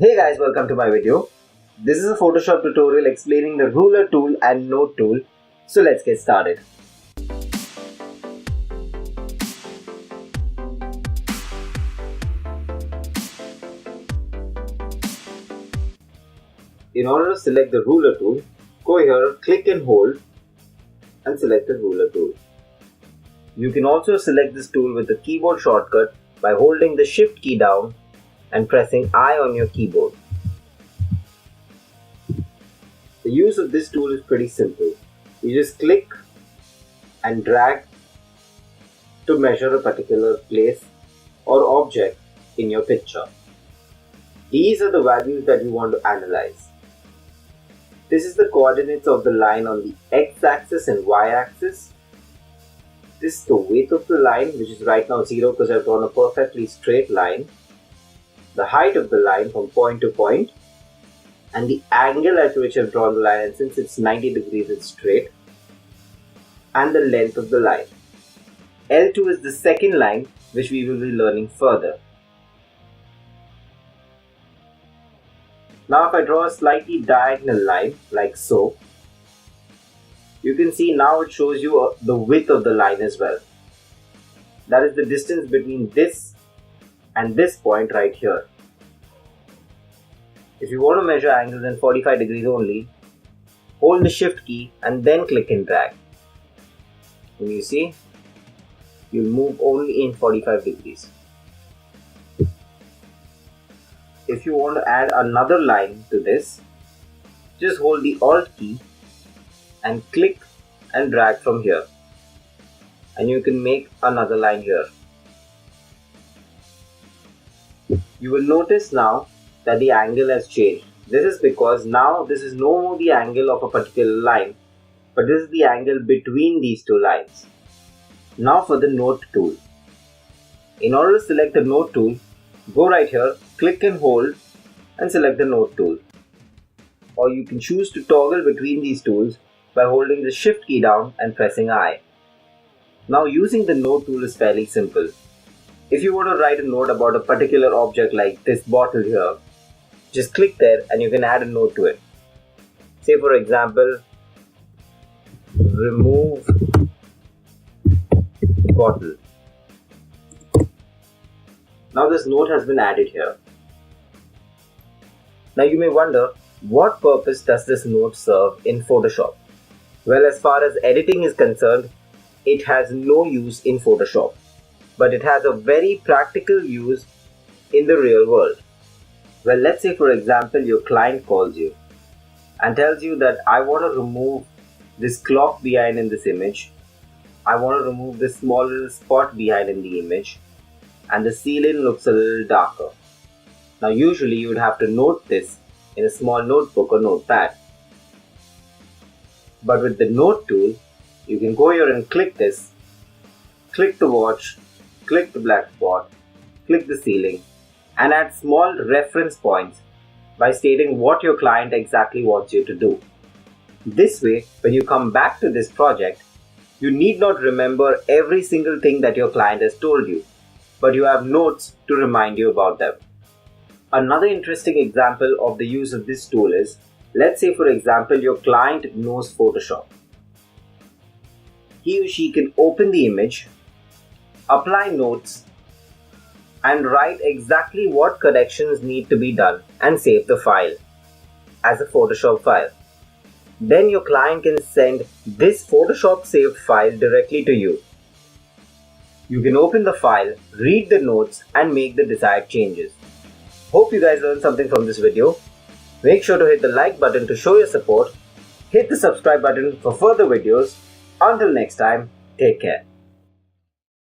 Hey guys, welcome to my video. This is a Photoshop tutorial explaining the ruler tool and node tool. So let's get started. In order to select the ruler tool, go here, click and hold and select the ruler tool. You can also select this tool with the keyboard shortcut by holding the shift key down and pressing I on your keyboard. The use of this tool is pretty simple. You just click and drag to measure a particular place or object in your picture. These are the values that you want to analyze. This is the coordinates of the line on the x-axis and y-axis. This is the width of the line, which is right now 0 because I've drawn a perfectly straight line. The height of the line from point to point, and the angle at which I've drawn the line, and since it's 90 degrees it's straight, and the length of the line. L2 is the second line which we will be learning further. Now if I draw a slightly diagonal line like so, you can see now it shows you the width of the line as well. That is the distance between this and this point right here. If you want to measure angles in 45 degrees only, hold the shift key and then click and drag. And you see, you'll move only in 45 degrees. If you want to add another line to this, just hold the Alt key and click and drag from here. And you can make another line here. You will notice now that the angle has changed. This is because now this is no more the angle of a particular line, but this is the angle between these two lines. Now for the node tool. In order to select the node tool, go right here, click and hold and select the node tool. Or you can choose to toggle between these tools by holding the shift key down and pressing I. Now using the node tool is fairly simple. If you want to write a note about a particular object like this bottle here, just click there and you can add a note to it. Say for example, remove bottle. Now this note has been added here. Now you may wonder, what purpose does this note serve in Photoshop? Well, as far as editing is concerned, it has no use in Photoshop. But it has a very practical use in the real world. Well, let's say for example your client calls you and tells you that I want to remove this clock behind in this image, I want to remove this small little spot behind in the image, and the ceiling looks a little darker. Now usually you would have to note this in a small notebook or notepad. But with the note tool, you can go here and click this, click the watch, click the black spot, click the ceiling, and add small reference points by stating what your client exactly wants you to do. This way, when you come back to this project, you need not remember every single thing that your client has told you, but you have notes to remind you about them. Another interesting example of the use of this tool is, let's say for example your client knows Photoshop. He or she can open the image, apply notes, and write exactly what corrections need to be done and save the file as a Photoshop file. Then your client can send this Photoshop saved file directly to you. You can open the file, read the notes, and make the desired changes. Hope you guys learned something from this video. Make sure to hit the like button to show your support. Hit the subscribe button for further videos. Until next time, take care.